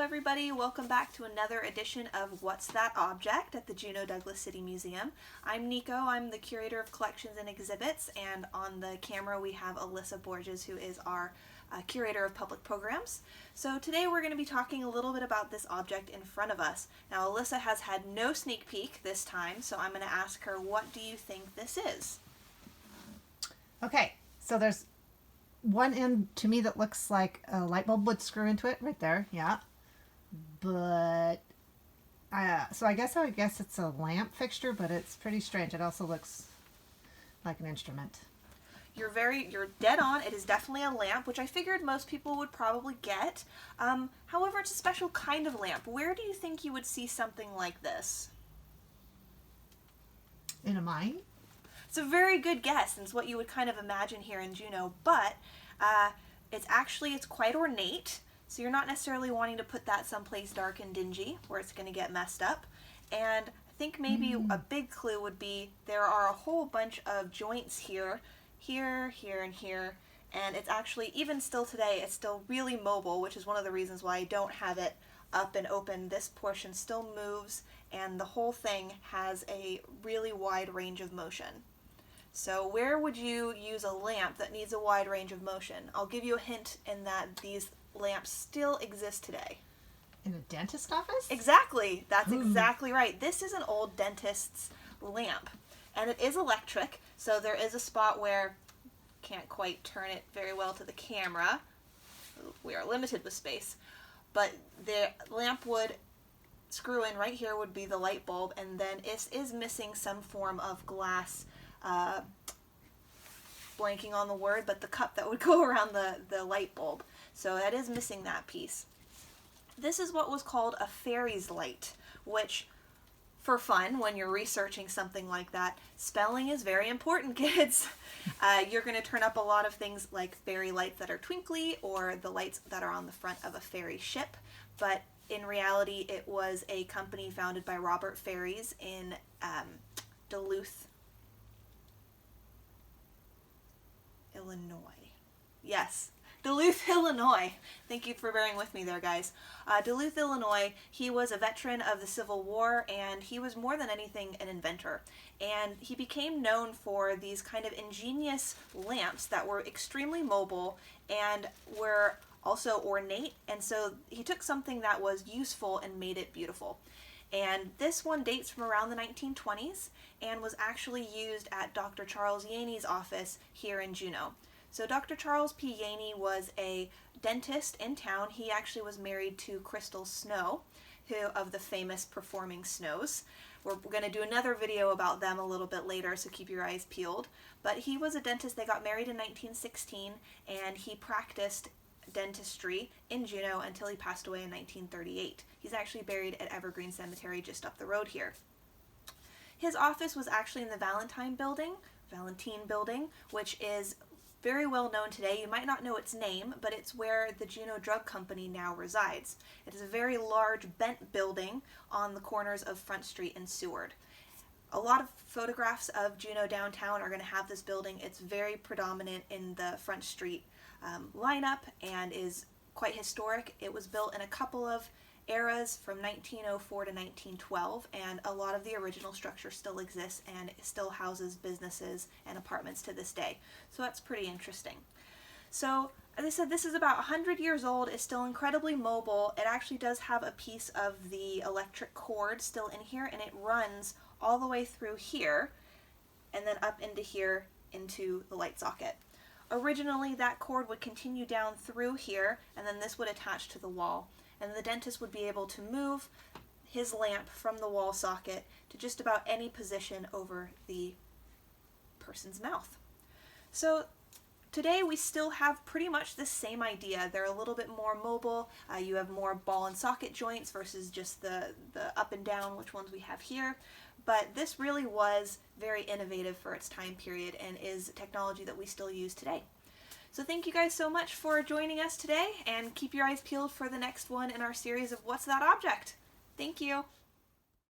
everybody, welcome back to another edition of What's That Object at the Juneau-Douglas City Museum. I'm Nico, I'm the Curator of Collections and Exhibits, and on the camera we have Alyssa Borges, who is our Curator of Public Programs. So today we're going to be talking a little bit about this object in front of us. Now Alyssa has had no sneak peek this time, so I'm going to ask her, what do you think this is? Okay, so there's one end to me that looks like a light bulb would screw into it right there, yeah. But, so I guess it's a lamp fixture, but it's pretty strange. It also looks like an instrument. You're dead on. It is definitely a lamp, which I figured most people would probably get. However, it's a special kind of lamp. Where do you think you would see something like this? In a mine? It's a very good guess, and it's what you would kind of imagine here in Juneau, but it's quite ornate, so you're not necessarily wanting to put that someplace dark and dingy where it's going to get messed up. And I think maybe a big clue would be there are a whole bunch of joints here, and here, and it's actually, even still today, it's still really mobile, which is one of the reasons why I don't have it up and open. This portion still moves, and the whole thing has a really wide range of motion. So where would you use a lamp that needs a wide range of motion? I'll give you a hint in that these lamps still exist today. In a dentist office? Exactly. That's exactly right. This is an old dentist's lamp, and it is electric, so there is a spot where can't quite turn it very well to the camera. We are limited with space, but the lamp would screw in right here would be the light bulb, and then it is missing some form of glass, blanking on the word, but the cup that would go around the light bulb. So that is missing that piece. This is what was called a fairy's light, which, for fun, when you're researching something like that, spelling is very important, kids. You're going to turn up a lot of things like fairy lights that are twinkly, or the lights that are on the front of a fairy ship, but in reality it was a company founded by Robert Fairies in Duluth, Illinois. Yes, Duluth, Illinois. Thank you for bearing with me there, guys. Duluth, Illinois, he was a veteran of the Civil War, and he was more than anything an inventor. And he became known for these kind of ingenious lamps that were extremely mobile and were also ornate, and so he took something that was useful and made it beautiful. And this one dates from around the 1920s and was actually used at Dr. Charles Yaney's office here in Juneau. So Dr. Charles P. Yaney was a dentist in town. He actually was married to Crystal Snow, who of the famous Performing Snows. We're going to do another video about them a little bit later, so keep your eyes peeled. But he was a dentist. They got married in 1916, and he practiced dentistry in Juneau until he passed away in 1938. He's actually buried at Evergreen Cemetery just up the road here. His office was actually in the Valentine Building, which is very well known today. You might not know its name, but it's where the Juneau Drug Company now resides. It is a very large bent building on the corners of Front Street and Seward. A lot of photographs of Juneau downtown are going to have this building. It's very predominant in the Front Street lineup and is quite historic. It was built in a couple of eras from 1904 to 1912, and a lot of the original structure still exists and it still houses businesses and apartments to this day. So that's pretty interesting. So as I said, this is about 100 years old. It's still incredibly mobile. It actually does have a piece of the electric cord still in here, and it runs all the way through here and then up into here into the light socket. Originally, that cord would continue down through here, and then this would attach to the wall. And the dentist would be able to move his lamp from the wall socket to just about any position over the person's mouth. So today we still have pretty much the same idea. They're a little bit more mobile. You have more ball and socket joints versus just the up and down, which ones we have here. But this really was very innovative for its time period and is technology that we still use today. So thank you guys so much for joining us today, and keep your eyes peeled for the next one in our series of What's That Object? Thank you!